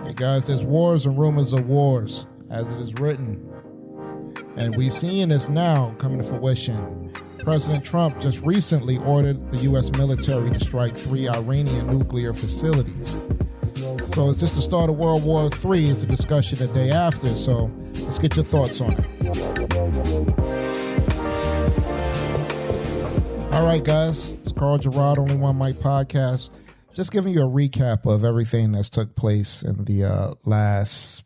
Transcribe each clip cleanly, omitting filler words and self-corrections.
Hey guys, there's wars and rumors of wars, as it is written. And we're seeing this now coming to fruition. President Trump just recently ordered the U.S. military to strike 3 Iranian nuclear facilities. So is this the start of World War III? Is the discussion the day after? So let's get your thoughts on it. All right, guys. It's Carl Gerard, Only One Mic Podcast. Just giving you a recap of everything that's took place in the last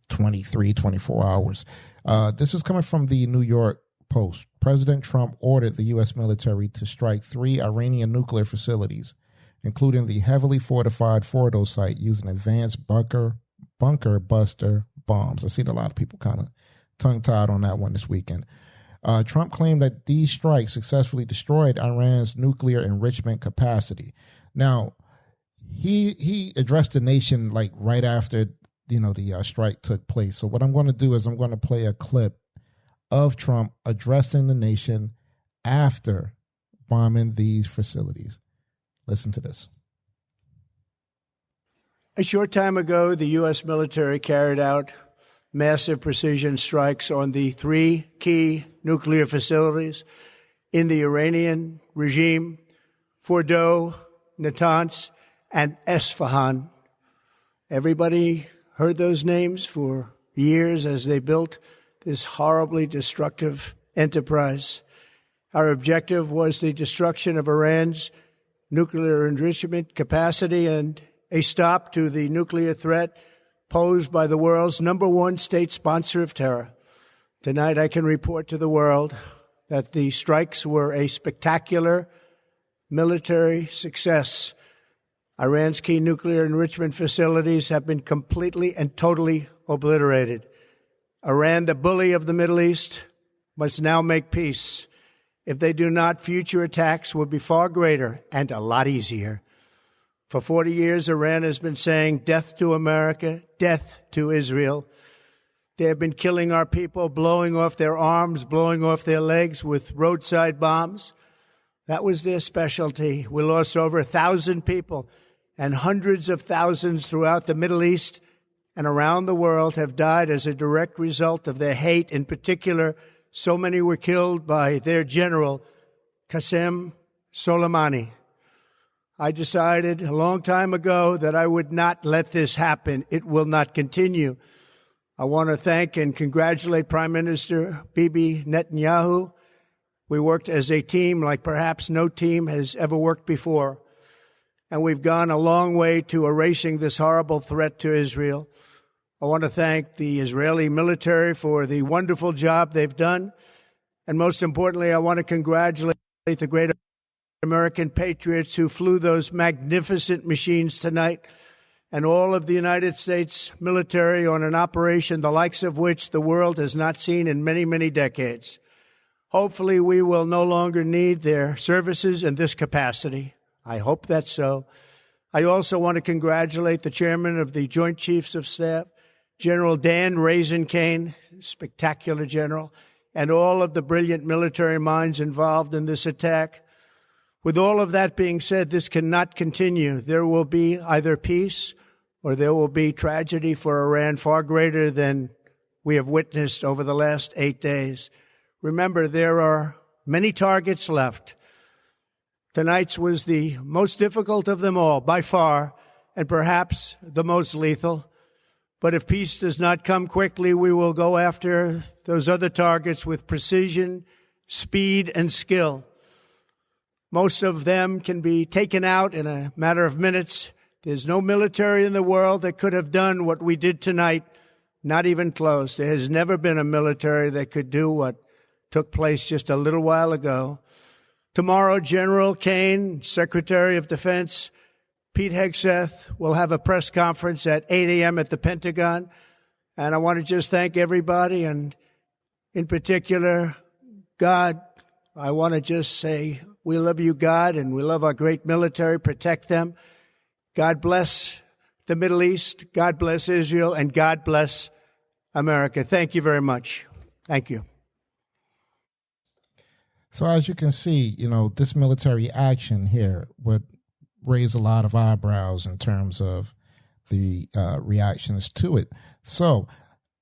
24 hours. This is coming from the New York Post. President Trump ordered the U.S. military to strike 3 Iranian nuclear facilities, including the heavily fortified Fordow site, using advanced bunker buster bombs. I've seen a lot of people kind of tongue-tied on that one this weekend. Trump claimed that these strikes successfully destroyed Iran's nuclear enrichment capacity. Now, he addressed the nation like right after the strike took place. So what I'm going to do is I'm going to play a clip of Trump addressing the nation after bombing these facilities. Listen to this. A short time ago, the U.S. military carried out massive precision strikes on the 3 key nuclear facilities in the Iranian regime: Fordow, Natanz, and Isfahan. Everybody heard those names for years as they built this horribly destructive enterprise. Our objective was the destruction of Iran's nuclear enrichment capacity and a stop to the nuclear threat posed by the world's #1 state sponsor of terror. Tonight, I can report to the world that the strikes were a spectacular military success. Iran's key nuclear enrichment facilities have been completely and totally obliterated. Iran, the bully of the Middle East, must now make peace. If they do not, future attacks will be far greater and a lot easier. For 40 years, Iran has been saying death to America, death to Israel. They have been killing our people, blowing off their arms, blowing off their legs with roadside bombs. That was their specialty. We lost over 1,000 people, and hundreds of thousands throughout the Middle East and around the world have died as a direct result of their hate. In particular, so many were killed by their general, Qasem Soleimani. I decided a long time ago that I would not let this happen. It will not continue. I want to thank and congratulate Prime Minister Bibi Netanyahu. We worked as a team like perhaps no team has ever worked before. And we've gone a long way to erasing this horrible threat to Israel. I want to thank the Israeli military for the wonderful job they've done. And most importantly, I want to congratulate the great American patriots who flew those magnificent machines tonight, and all of the United States military on an operation the likes of which the world has not seen in many, many decades. Hopefully, we will no longer need their services in this capacity. I hope that's so. I also want to congratulate the chairman of the Joint Chiefs of Staff, General Dan Raisin-Kane, spectacular general, and all of the brilliant military minds involved in this attack. With all of that being said, this cannot continue. There will be either peace or there will be tragedy for Iran far greater than we have witnessed over the last 8 days. Remember, there are many targets left. Tonight's was the most difficult of them all, by far, and perhaps the most lethal. But if peace does not come quickly, we will go after those other targets with precision, speed, and skill. Most of them can be taken out in a matter of minutes. There's no military in the world that could have done what we did tonight, not even close. There has never been a military that could do what took place just a little while ago. Tomorrow, General Kane, Secretary of Defense, Pete Hegseth will have a press conference at 8 a.m. at the Pentagon. And I want to just thank everybody, and in particular, God. I want to just say, we love you, God, and we love our great military. Protect them. God bless the Middle East. God bless Israel, and God bless America. Thank you very much. Thank you. So as you can see, this military action here would raise a lot of eyebrows in terms of the reactions to it. So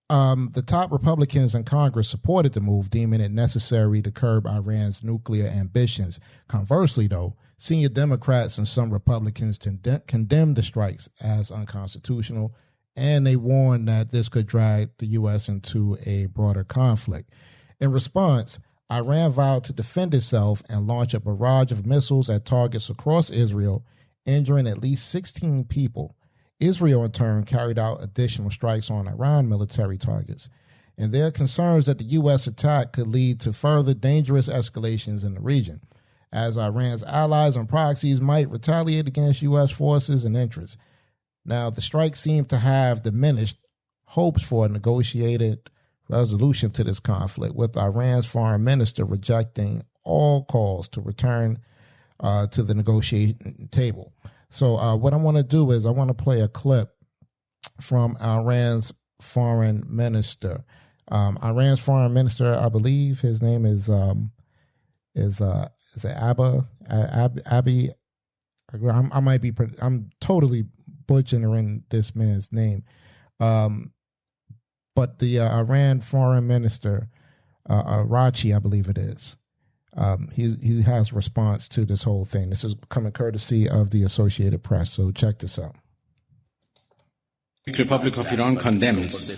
the top Republicans in Congress supported the move, deeming it necessary to curb Iran's nuclear ambitions. Conversely, though, senior Democrats and some Republicans condemned the strikes as unconstitutional, and they warned that this could drag the U.S. into a broader conflict. In response, Iran vowed to defend itself and launch a barrage of missiles at targets across Israel, injuring at least 16 people. Israel, in turn, carried out additional strikes on Iran military targets. And there are concerns that the U.S. attack could lead to further dangerous escalations in the region, as Iran's allies and proxies might retaliate against U.S. forces and interests. Now, the strikes seem to have diminished hopes for a negotiated resolution to this conflict, with Iran's foreign minister rejecting all calls to return to the negotiating table. So what I want to do is I want to play a clip from Iran's foreign minister. Iran's foreign minister, I believe his name is Abi. I'm totally butchering this man's name. But the Iran foreign minister, Rachi, I believe it is, he has a response to this whole thing. This is coming courtesy of the Associated Press. So check this out. The Republic of Iran condemns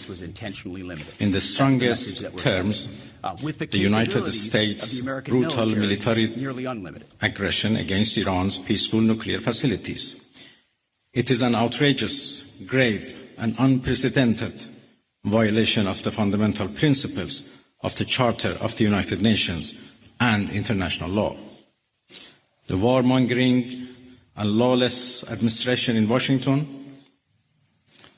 in the strongest terms the United States' brutal military aggression against Iran's peaceful nuclear facilities. It is an outrageous, grave, and unprecedented violation of the fundamental principles of the Charter of the United Nations and international law. The warmongering and lawless administration in Washington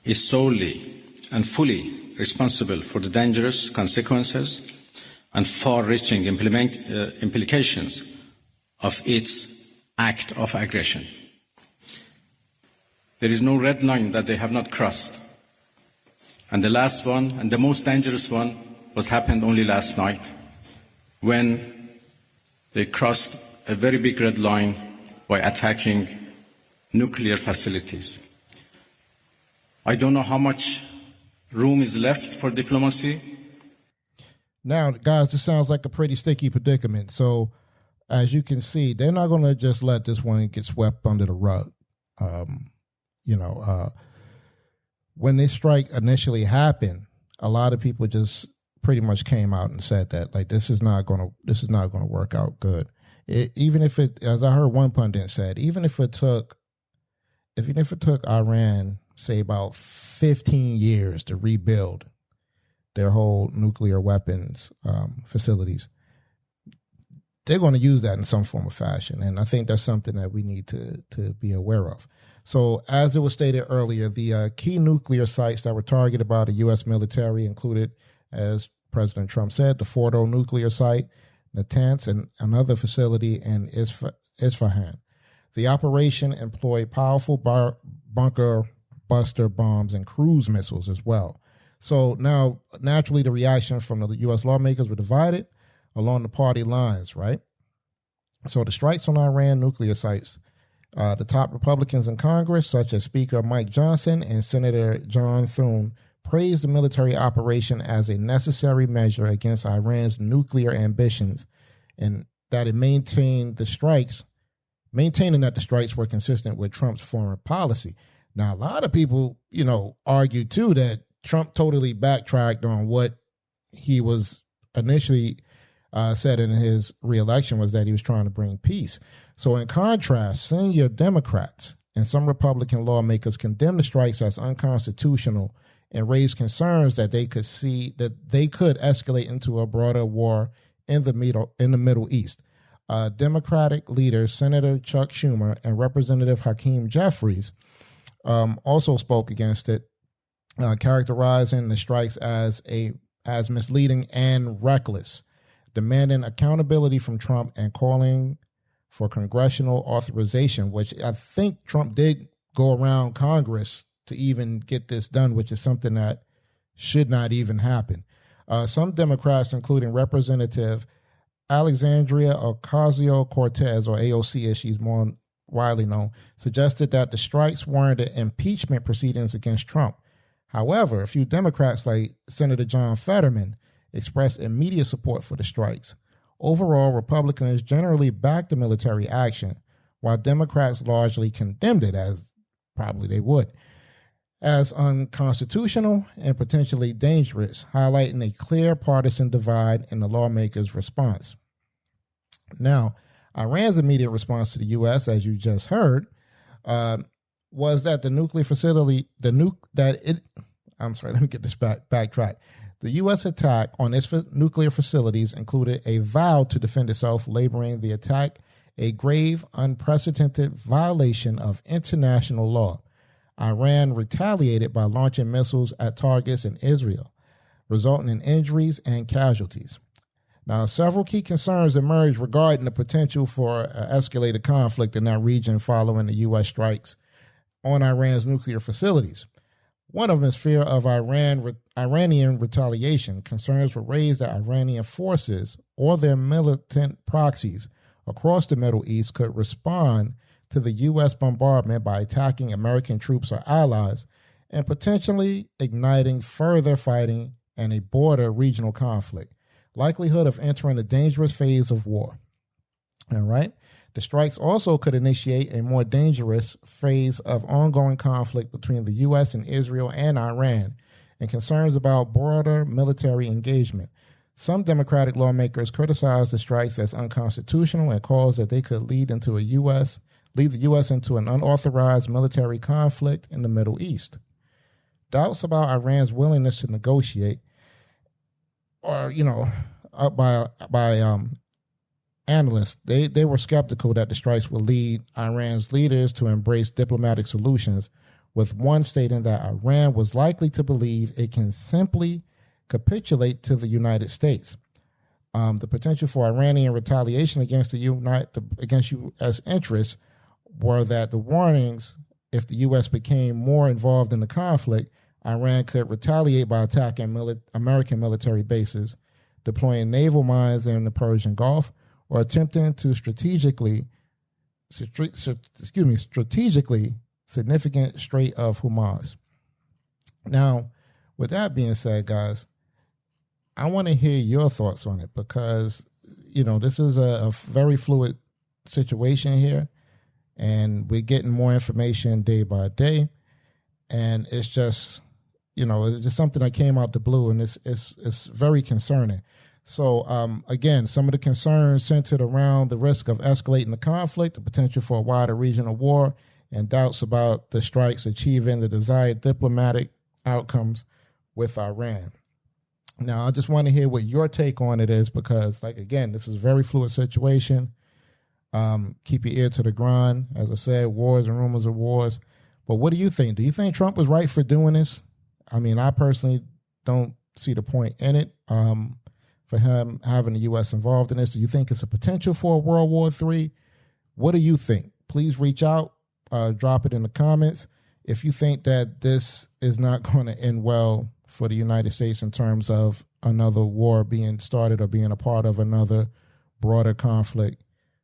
is solely and fully responsible for the dangerous consequences and far-reaching implications of its act of aggression. There is no red line that they have not crossed. And the last one, and the most dangerous one, happened only last night, when they crossed a very big red line by attacking nuclear facilities. I don't know how much room is left for diplomacy. Now, guys, this sounds like a pretty sticky predicament. So, as you can see, they're not going to just let this one get swept under the rug. When this strike initially happened, a lot of people just pretty much came out and said that, like, this is not going to work out good. Even if it, as I heard one pundit said, even if it took Iran, say, about 15 years to rebuild their whole nuclear weapons facilities, they're going to use that in some form of fashion. And I think that's something that we need to be aware of. So as it was stated earlier, the key nuclear sites that were targeted by the U.S. military included, as President Trump said, the Fordow nuclear site, Natanz, and another facility in Isfahan. The operation employed powerful bunker buster bombs and cruise missiles as well. So now, naturally, the reaction from the U.S. lawmakers were divided along the party lines, right? So the strikes on Iran nuclear sites, the top Republicans in Congress, such as Speaker Mike Johnson and Senator John Thune, praised the military operation as a necessary measure against Iran's nuclear ambitions, and that it maintaining that the strikes were consistent with Trump's foreign policy. Now, a lot of people, argue too that Trump totally backtracked on what he was initially said in his reelection, was that he was trying to bring peace. So in contrast, senior Democrats and some Republican lawmakers condemned the strikes as unconstitutional and raised concerns that they could escalate into a broader war in the Middle East. Democratic leaders Senator Chuck Schumer and Representative Hakeem Jeffries also spoke against it, characterizing the strikes as misleading and reckless, demanding accountability from Trump and calling for congressional authorization, which I think Trump did go around Congress to even get this done, which is something that should not even happen. Some Democrats, including Representative Alexandria Ocasio-Cortez, or AOC as she's more widely known, suggested that the strikes warranted impeachment proceedings against Trump. However, a few Democrats like Senator John Fetterman expressed immediate support for the strikes. Overall, Republicans generally backed the military action, while Democrats largely condemned it, as probably they would, as unconstitutional and potentially dangerous, highlighting a clear partisan divide in the lawmakers' response. Now, Iran's immediate response to the U.S., as you just heard, was that the nuclear facility, backtrack. The U.S. attack on its nuclear facilities included a vow to defend itself, labeling the attack a grave, unprecedented violation of international law. Iran retaliated by launching missiles at targets in Israel, resulting in injuries and casualties. Now, several key concerns emerged regarding the potential for escalated conflict in that region following the U.S. strikes on Iran's nuclear facilities. One of them is fear of Iranian retaliation. Concerns were raised that Iranian forces or their militant proxies across the Middle East could respond to the U.S. bombardment by attacking American troops or allies and potentially igniting further fighting and a broader regional conflict. Likelihood of entering a dangerous phase of war. All right. The strikes also could initiate a more dangerous phase of ongoing conflict between the U.S. and Israel and Iran, and concerns about broader military engagement. Some Democratic lawmakers criticized the strikes as unconstitutional and caused that they could lead the U.S. into an unauthorized military conflict in the Middle East. Doubts about Iran's willingness to negotiate or, by analysts, they were skeptical that the strikes would lead Iran's leaders to embrace diplomatic solutions, with one stating that Iran was likely to believe it can simply capitulate to the United States. The potential for Iranian retaliation against U.S. interests were that the warnings, if the U.S. became more involved in the conflict, Iran could retaliate by attacking American military bases, deploying naval mines in the Persian Gulf, or attempting to strategically significant Strait of Hormuz. Now, with that being said, guys, I want to hear your thoughts on it because, this is a very fluid situation here, and we're getting more information day by day, and it's just, it's just something that came out the blue, and it's very concerning. So, again, some of the concerns centered around the risk of escalating the conflict, the potential for a wider regional war, and doubts about the strikes achieving the desired diplomatic outcomes with Iran. Now, I just want to hear what your take on it is because, again, this is a very fluid situation. Keep your ear to the ground. As I said, wars and rumors of wars. But what do you think? Do you think Trump was right for doing this? I mean, I personally don't see the point in it. For him having the U.S. involved in this? Do you think it's a potential for a World War III? What do you think? Please reach out, drop it in the comments. If you think that this is not going to end well for the United States in terms of another war being started or being a part of another broader conflict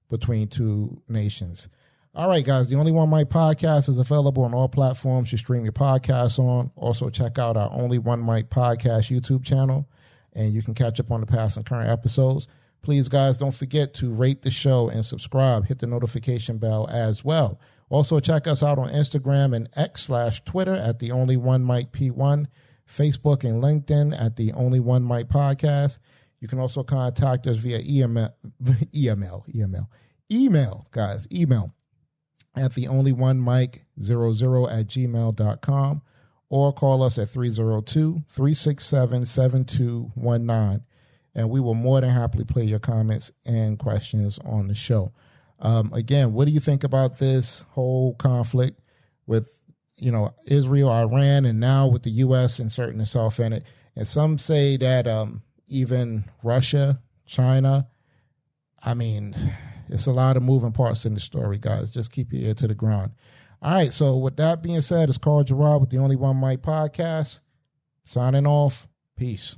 between two nations. All right, guys, the Only One Mic podcast is available on all platforms you stream your podcasts on. Also, check out our Only One Mic podcast YouTube channel, and you can catch up on the past and current episodes. Please, guys, don't forget to rate the show and subscribe. Hit the notification bell as well. Also, check us out on Instagram and X/Twitter at The Only One Mic P1, Facebook and LinkedIn at The Only One Mic Podcast. You can also contact us via email, guys, email at theonlyonemike00@gmail.com. or call us at 302-367-7219, and we will more than happily play your comments and questions on the show. Again, what do you think about this whole conflict with, Israel, Iran, and now with the U.S. inserting itself in it? And some say that even Russia, China, it's a lot of moving parts in the story, guys. Just keep your ear to the ground. All right, so with that being said, it's Carl Gerard with the Only One Mic podcast. Signing off. Peace.